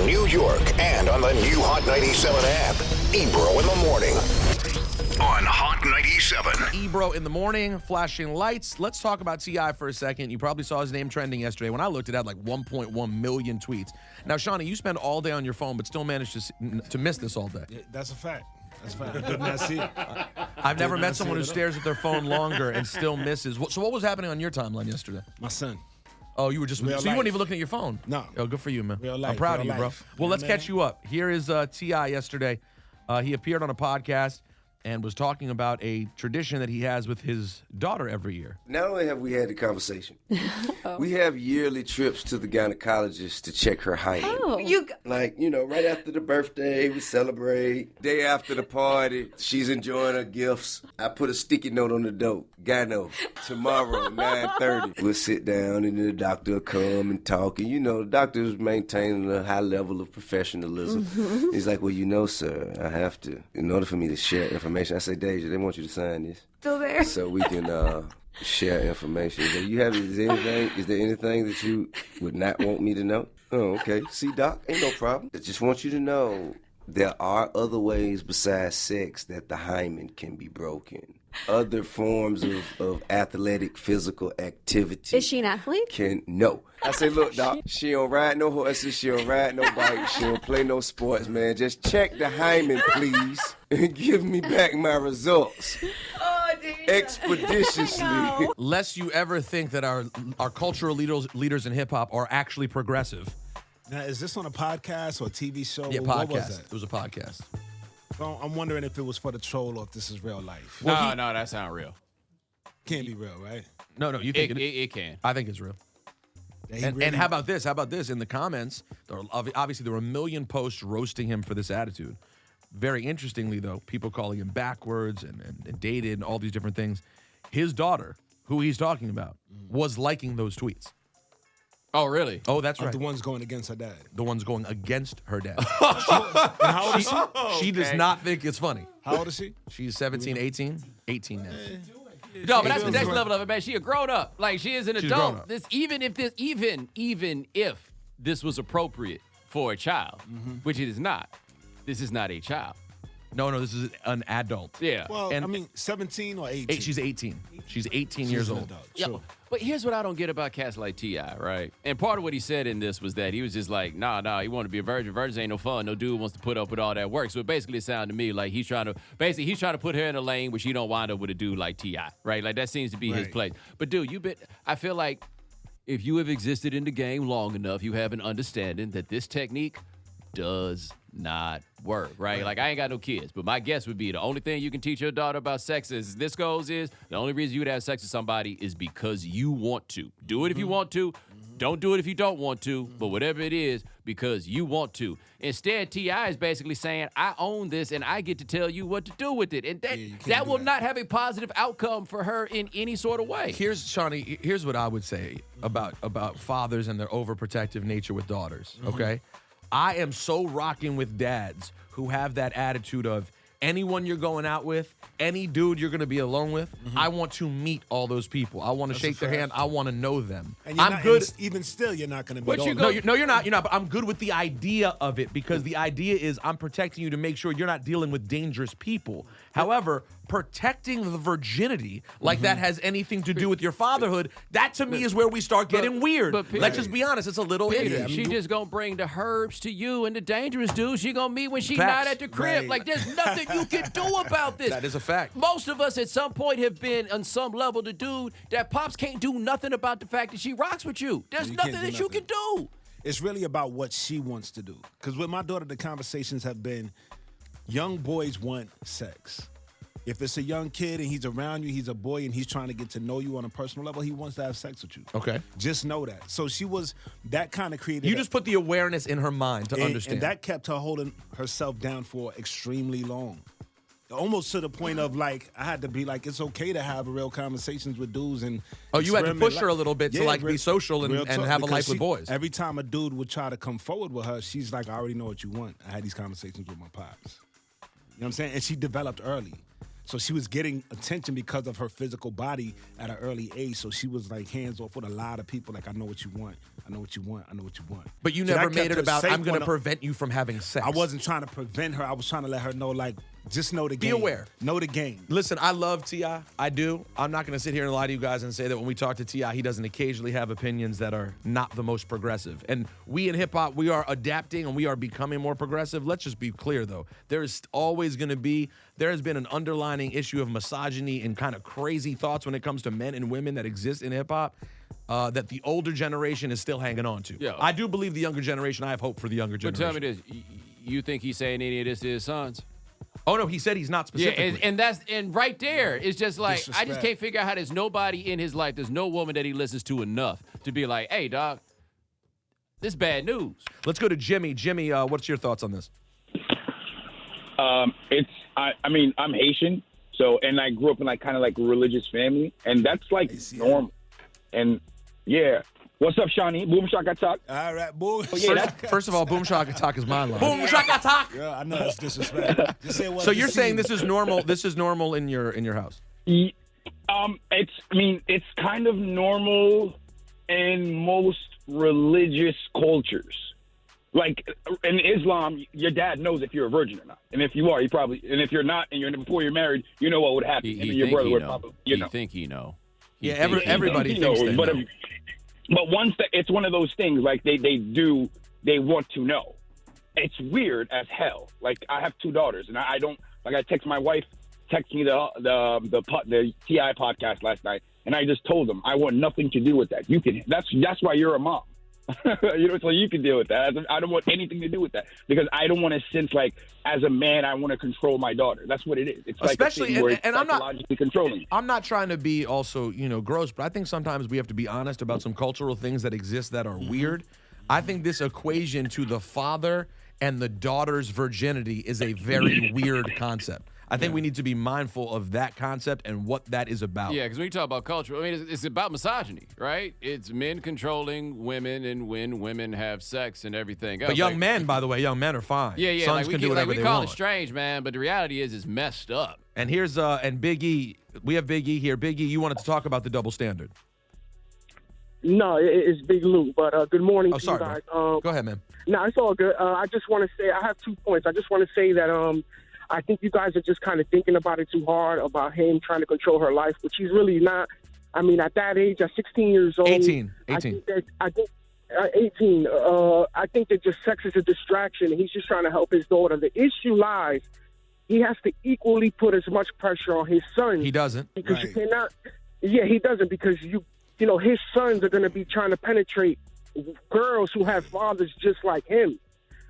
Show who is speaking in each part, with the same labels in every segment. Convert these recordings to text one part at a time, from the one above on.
Speaker 1: New York, and on the new Hot 97 app. Ebro in the morning on Hot 97.
Speaker 2: Ebro in the morning, flashing lights. Let's talk about T.I. for a second. You probably saw his name trending yesterday. When I looked, it had like 1.1 million tweets. Now, Shawnee, you spend all day on your phone, but still managed to miss this all day.
Speaker 3: Yeah, that's a fact. That's a fact. I did not see it.
Speaker 2: I've never met someone who stares at their phone longer and still misses. So what was happening on your timeline yesterday?
Speaker 3: My son.
Speaker 2: Oh, you were just, so you weren't even looking at your phone?
Speaker 3: No.
Speaker 2: Oh, good for you, man.
Speaker 3: Real life,
Speaker 2: I'm proud of you,
Speaker 3: real
Speaker 2: bro.
Speaker 3: life.
Speaker 2: Well,
Speaker 3: Yeah,
Speaker 2: let's
Speaker 3: man.
Speaker 2: catch you up. Here is T.I. yesterday. He appeared on a podcast and was talking about a tradition that he has with his daughter every year.
Speaker 4: Not only have we had the conversation, we have yearly trips to the gynecologist to check her hymen.
Speaker 5: Oh.
Speaker 4: Like, right after the birthday, we celebrate. Day after the party, she's enjoying her gifts. I put a sticky note on the door. Gyno, tomorrow, 9:30. We'll sit down and the doctor will come and talk. And, the doctor's maintaining a high level of professionalism. He's like, well, sir, I have to, in order for me to share information. I say, Deja, they want you to sign this.
Speaker 5: Still there.
Speaker 4: So we can share information. Is there anything that you would not want me to know? Oh, okay. See, Doc, ain't no problem. I just want you to know there are other ways besides sex that the hymen can be broken. Other forms of athletic physical activity.
Speaker 5: Is she an athlete?
Speaker 4: No. I say, look, Doc, she don't ride no horses, she don't ride no bike, she don't play no sports, man. Just check the hymen, please, and give me back my results. Expeditiously.
Speaker 2: Lest you ever think that our cultural leaders in hip-hop are actually progressive.
Speaker 3: Now, is this on a podcast or a TV show?
Speaker 2: Yeah,
Speaker 3: What was
Speaker 2: podcast.
Speaker 3: that?
Speaker 2: It was a podcast.
Speaker 3: Well, I'm wondering if it was for the troll or if this is real life.
Speaker 6: No, that sounds real.
Speaker 3: Can't be real, right?
Speaker 2: No, you think
Speaker 6: It can.
Speaker 2: I think it's real.
Speaker 3: Yeah,
Speaker 2: And how about this? In the comments, obviously there were a million posts roasting him for this attitude. Very interestingly, though, people calling him backwards and dated and all these different things. His daughter, who he's talking about, was liking those tweets.
Speaker 6: Oh, really?
Speaker 2: Oh, that's
Speaker 3: Of
Speaker 2: right.
Speaker 3: the ones going against her dad.
Speaker 2: The one's going against her dad.
Speaker 3: And how old is she?
Speaker 2: She does not think it's funny.
Speaker 3: How old is she?
Speaker 2: She's 17, 18? 18 now.
Speaker 6: No, but that's the next level of it, man. She a grown up. Like, she is an
Speaker 2: She's grown
Speaker 6: adult.
Speaker 2: up.
Speaker 6: Even if this was appropriate for a child, which it is not. This is not a child.
Speaker 2: No, this is an adult.
Speaker 6: Yeah.
Speaker 3: Well,
Speaker 2: And-
Speaker 3: 17 or 18?
Speaker 2: She's 18. She's 18 years
Speaker 3: She's an
Speaker 2: old.
Speaker 3: adult,
Speaker 6: Yeah,
Speaker 3: sure.
Speaker 6: but here's what I don't get about cats like T.I., right? And part of what he said in this was that he was just like, nah, he wanted to be a virgin. Virgins ain't no fun. No dude wants to put up with all that work. So it basically sounded to me like he's trying to put her in a lane where she don't wind up with a dude like T.I., right? Like, that seems to be his
Speaker 3: Right.
Speaker 6: place. But dude, I feel like if you have existed in the game long enough, you have an understanding that this technique does not work, right? Like, I ain't got no kids, but my guess would be the only thing you can teach your daughter about sex as this goes is the only reason you would have sex with somebody is because you want to. Do it if you want to. Don't do it if you don't want to, but whatever it is, because you want to. Instead, T.I. is basically saying, I own this and I get to tell you what to do with it. And that will not have a positive outcome for her in any sort of way.
Speaker 2: Here's what I would say about fathers and their overprotective nature with daughters, okay? I am so rocking with dads who have that attitude of anyone you're going out with, any dude you're going to be alone with, I want to meet all those people. I want to shake their hand. I want to know them.
Speaker 3: And you're
Speaker 2: I'm
Speaker 3: not,
Speaker 2: good.
Speaker 3: Even still, you're not going to be
Speaker 6: What you
Speaker 3: all
Speaker 6: go-
Speaker 3: of them.
Speaker 2: No, you're not. But I'm good with the idea of it because the idea is I'm protecting you to make sure you're not dealing with dangerous people. However, protecting the virginity, like that has anything to do with your fatherhood, that to me is where we start getting weird.
Speaker 6: but
Speaker 2: Let's just be honest. It's a little
Speaker 6: Peter,
Speaker 2: idiot.
Speaker 6: she just gonna bring the herbs to you and the dangerous dudes she gonna meet when she
Speaker 2: Facts.
Speaker 6: not at the crib.
Speaker 3: Right.
Speaker 6: Like, there's nothing you can do about this.
Speaker 2: That is a fact.
Speaker 6: Most of us at some point have been on some level the dude that pops can't do nothing about the fact that she rocks with you. There's
Speaker 3: You
Speaker 6: nothing
Speaker 3: can't do
Speaker 6: that you can do.
Speaker 3: It's really about what she wants to do. Because with my daughter, the conversations have been, young boys want sex. If it's a young kid and he's around you, he's a boy and he's trying to get to know you on a personal level, he wants to have sex with you.
Speaker 2: Okay.
Speaker 3: Just know that. So she was, that kind of created.
Speaker 2: You just put the awareness in her mind to understand.
Speaker 3: And that kept her holding herself down for extremely long. Almost to the point of, like, I had to be like, it's okay to have real conversations with dudes and.
Speaker 2: Oh, you had to
Speaker 3: experiment.
Speaker 2: push her a little bit to, like, be social and
Speaker 3: real talk,
Speaker 2: have a
Speaker 3: because
Speaker 2: life with boys.
Speaker 3: Every time a dude would try to come forward with her, she's like, I already know what you want. I had these conversations with my pops. You know what I'm saying? And she developed early. So she was getting attention because of her physical body at an early age. So she was like hands off with a lot of people. Like, I know what you want. I know what you want. I know what you want.
Speaker 2: But you
Speaker 3: So
Speaker 2: never
Speaker 3: that
Speaker 2: made
Speaker 3: kept
Speaker 2: it
Speaker 3: her
Speaker 2: about,
Speaker 3: safe
Speaker 2: I'm going
Speaker 3: on
Speaker 2: to
Speaker 3: a-
Speaker 2: prevent you from having sex.
Speaker 3: I wasn't trying to prevent her. I was trying to let her know, like, just know the game.
Speaker 2: Be aware.
Speaker 3: Know the game.
Speaker 2: Listen, I love T.I. I do. I'm not going to sit here and lie to you guys and say that when we talk to T.I., he doesn't occasionally have opinions that are not the most progressive. And we in hip-hop, we are adapting and we are becoming more progressive. Let's just be clear, though. There is always going to be, there has been an underlining issue of misogyny and kind of crazy thoughts when it comes to men and women that exist in hip-hop that the older generation is still hanging on to.
Speaker 6: Yeah.
Speaker 2: I do believe the younger generation, I have hope for the younger
Speaker 6: But
Speaker 2: generation.
Speaker 6: tell me this, you think he's saying any of this to his sons?
Speaker 2: Oh, no, he said he's not specifically.
Speaker 6: Yeah, and right there, it's just like, I just
Speaker 3: Disrespect.
Speaker 6: can't figure out how there's nobody in his life, there's no woman that he listens to enough to be like, hey, dog, this is bad news.
Speaker 2: Let's go to Jimmy. Jimmy, what's your thoughts on this?
Speaker 5: I mean, I'm Haitian, so, and I grew up in like kind of like a religious family, and that's like normal. And yeah, what's up, Shawnee? Boom shaka talk.
Speaker 3: All right, boy.
Speaker 2: First of all, Boom Shaka Talk is my line.
Speaker 6: Boom, shaka talk.
Speaker 3: Yeah, I know that's disrespect. Just say what
Speaker 2: So
Speaker 3: you
Speaker 2: you're saying
Speaker 3: see.
Speaker 2: this is normal? This is normal in your house?
Speaker 5: It's kind of normal in most religious cultures. Like in Islam, your dad knows if you're a virgin or not, and if you are, he probably, and if you're not, and you're before you're married, you know what would happen,
Speaker 6: He
Speaker 5: and then your
Speaker 6: think
Speaker 5: brother
Speaker 6: he
Speaker 5: would
Speaker 6: know.
Speaker 5: probably,
Speaker 6: He think he know. He
Speaker 2: Yeah,
Speaker 6: think he
Speaker 2: everybody
Speaker 6: know.
Speaker 2: thinks they
Speaker 5: but
Speaker 2: know.
Speaker 5: but once it's one of those things, like they want to know. It's weird as hell. Like I have 2 daughters, and I don't like. I text my wife, text me the TI podcast last night, and I just told them I want nothing to do with that. You can. That's why you're a mom. You know, so you can deal with that. I don't want anything to do with that because I don't want to sense like as a man I want to control my daughter. That's what it is. It's
Speaker 2: Especially-
Speaker 5: like a thing where it's
Speaker 2: and I'm not-
Speaker 5: psychologically controlling.
Speaker 2: I'm not trying to be also, gross, but I think sometimes we have to be honest about some cultural things that exist that are weird. I think this equation to the father and the daughter's virginity is a very weird concept. I think we need to be mindful of that concept and what that is about.
Speaker 6: Yeah, because when you talk about culture, I mean, it's about misogyny, right? It's men controlling women and when women have sex and everything else.
Speaker 2: But young
Speaker 6: Like,
Speaker 2: men, by the way, young men are fine.
Speaker 6: Yeah,
Speaker 2: Sons
Speaker 6: like
Speaker 2: can do whatever
Speaker 6: we
Speaker 2: they
Speaker 6: call
Speaker 2: want.
Speaker 6: it strange, man, but the reality is it's messed up.
Speaker 2: And here's and Big E. We have Big E here. Big E, you wanted to talk about the double standard.
Speaker 7: No, it's Big Lou. But good morning
Speaker 2: Oh,
Speaker 7: to
Speaker 2: sorry,
Speaker 7: you guys.
Speaker 2: bro. Go ahead, man.
Speaker 7: No, it's all good. I just want to say I have 2 points. I just want to say that I think you guys are just kind of thinking about it too hard about him trying to control her life, which he's really not. I mean, at that age, at 16 years old,
Speaker 2: 18.
Speaker 7: I think 18. I think that just sex is a distraction. And he's just trying to help his daughter. The issue lies. He has to equally put as much pressure on his son.
Speaker 2: He doesn't.
Speaker 7: Because
Speaker 3: Right.
Speaker 7: you cannot. Yeah, he doesn't because you know his sons are going to be trying to penetrate girls who have fathers just like him.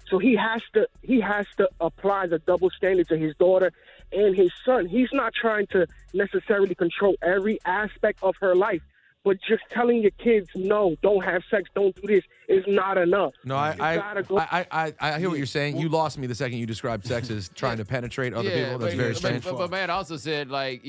Speaker 7: So he has to apply the double standard to his daughter and his son. He's not trying to necessarily control every aspect of her life, but just telling your kids no, don't have sex, don't do this is not enough.
Speaker 2: No,
Speaker 7: You gotta go-
Speaker 2: I hear what you're saying. You lost me the second you described sex as trying to penetrate other people. That's very strange.
Speaker 6: But man also said, like,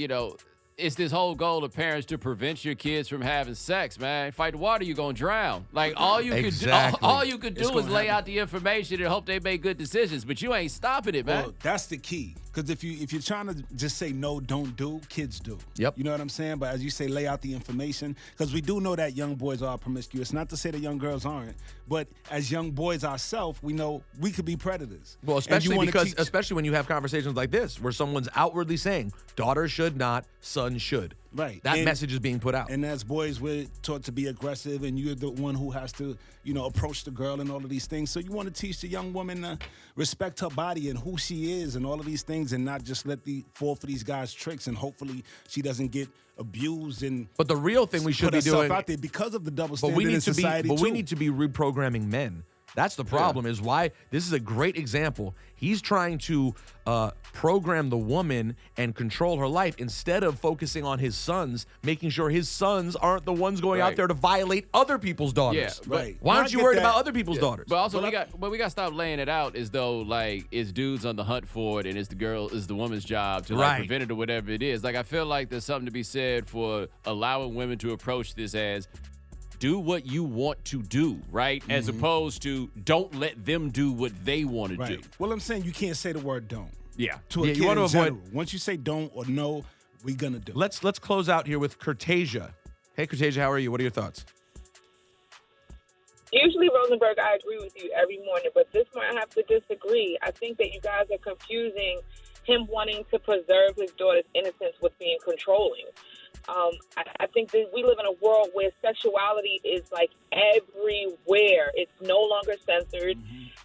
Speaker 6: it's this whole goal of parents to prevent your kids from having sex, man. Fight the water, you're gonna drown. Like all you
Speaker 2: Exactly.
Speaker 6: could do, all you could
Speaker 3: It's
Speaker 6: do is
Speaker 3: gonna
Speaker 6: lay
Speaker 3: happen.
Speaker 6: out the information and hope they make good decisions. But you ain't stopping it, man.
Speaker 3: Well, that's the key. Because if you're trying to just say no, don't do, kids do.
Speaker 2: Yep.
Speaker 3: You know what I'm saying? But as you say, lay out the information. Because we do know that young boys are promiscuous. Not to say that young girls aren't. But as young boys ourselves, we know we could be predators.
Speaker 2: Well,
Speaker 3: And you
Speaker 2: especially
Speaker 3: wanna
Speaker 2: because,
Speaker 3: teach-
Speaker 2: especially when you have conversations like this, where someone's outwardly saying, daughter should not, son should.
Speaker 3: Right.
Speaker 2: That
Speaker 3: And-
Speaker 2: message is being put out.
Speaker 3: And as boys, we're taught to be aggressive, and you're the one who has to, approach the girl and all of these things. So you want to teach the young woman to respect her body and who she is and all of these things, and not just fall for these guys' tricks. And hopefully she doesn't get abused and
Speaker 2: But the real thing we should
Speaker 3: put
Speaker 2: be
Speaker 3: herself
Speaker 2: doing,
Speaker 3: out there because of the double
Speaker 2: but
Speaker 3: standard
Speaker 2: we
Speaker 3: in
Speaker 2: need to be,
Speaker 3: society
Speaker 2: but we
Speaker 3: too.
Speaker 2: need to be reprogramming men. That's the problem. Is why this is a great example. He's trying to program the woman and control her life instead of focusing on his sons, making sure his sons aren't the ones going out
Speaker 6: Right.
Speaker 2: there to violate other people's daughters.
Speaker 6: Yeah, but-
Speaker 3: Right.
Speaker 2: Why
Speaker 3: No,
Speaker 2: aren't
Speaker 3: I
Speaker 2: you
Speaker 3: get
Speaker 2: worried
Speaker 3: that.
Speaker 2: about other people's daughters?
Speaker 6: But also we got to stop laying it out as though like it's dudes on the hunt for it and it's the woman's job to like
Speaker 2: Right.
Speaker 6: prevent it or whatever it is. Like I feel like there's something to be said for allowing women to approach this as do what you want to do, right? As opposed to don't let them do what they want to do.
Speaker 3: Right. Well, I'm saying you can't say the word don't.
Speaker 6: Yeah.
Speaker 3: to a kid
Speaker 2: you want to
Speaker 3: in
Speaker 2: avoid.
Speaker 3: general. Once you say don't or no, we're gonna do.
Speaker 2: Let's close out here with Curtasia. Hey, Curtasia, how are you? What are your thoughts?
Speaker 8: Usually, Rosenberg, I agree with you every morning, but this morning I have to disagree. I think that you guys are confusing him wanting to preserve his daughter's innocence with being controlling. I think that we live in a world where sexuality is like everywhere. It's no longer censored.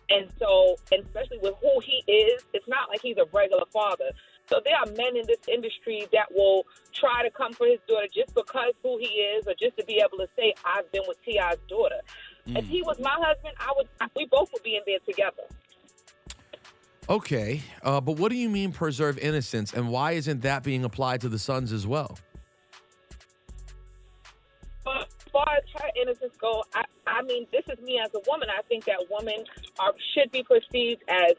Speaker 8: And so, and especially with who he is, it's not like he's a regular father. So there are men in this industry that will try to come for his daughter just because who he is, or just to be able to say, I've been with T.I.'s daughter. If he was my husband, we both would be in there together.
Speaker 2: Okay, but what do you mean preserve innocence, and why isn't that being applied to the sons as well?
Speaker 8: But as far as her innocence go, I mean, this is me as a woman. I think that women should be perceived as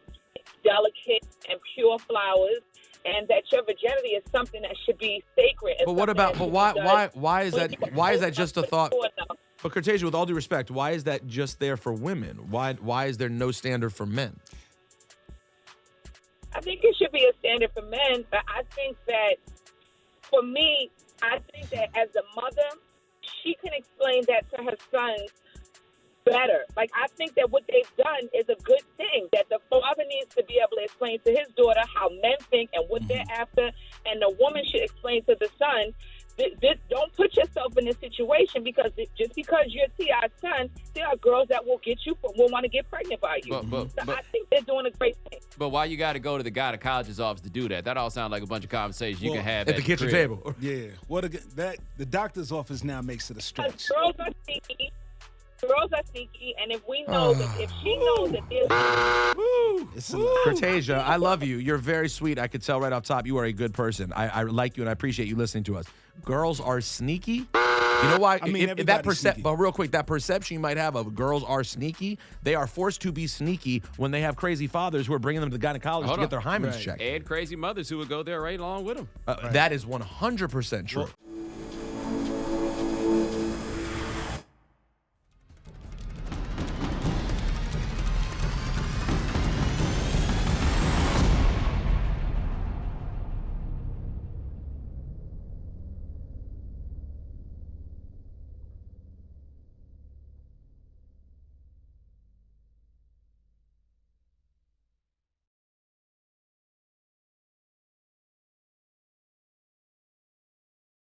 Speaker 8: delicate and pure flowers, and that your virginity is something that should be sacred.
Speaker 2: But what about? But why is that just a thought? But Curtasia, with all due respect, why is that just there for women? Why is there no standard for men?
Speaker 8: I think it should be a standard for men, but I think that for me, I think that as a mother, she can explain that to her sons better. Like, I think that what they've done is a good thing, that the father needs to be able to explain to his daughter how men think and what they're after, and the woman should explain to the son, don't put yourself in this situation, because just because you're T.I.'s son, there are girls that will want to get pregnant by you. So I think they're doing a great thing.
Speaker 6: But why you got to go to the gynecologist's office to do that? That all sounds like a bunch of conversations you can have
Speaker 2: at the kitchen
Speaker 6: crib.
Speaker 2: table.
Speaker 3: Yeah. The doctor's office now makes it a stretch.
Speaker 8: Girls are sneaky. Girls are sneaky, and if we know that, if she knows that there's
Speaker 2: Curtasia, I love you. You're very sweet. I could tell right off top you are a good person. I like you, and I appreciate you listening to us. Girls are sneaky. You know why?
Speaker 3: I mean,
Speaker 2: But real quick, that perception you might have of girls are sneaky, they are forced to be sneaky when they have crazy fathers who are bringing them to the gynecologist to get their hymens checked.
Speaker 6: And crazy mothers who would go there right along with them.
Speaker 2: That is 100% true.
Speaker 3: Well,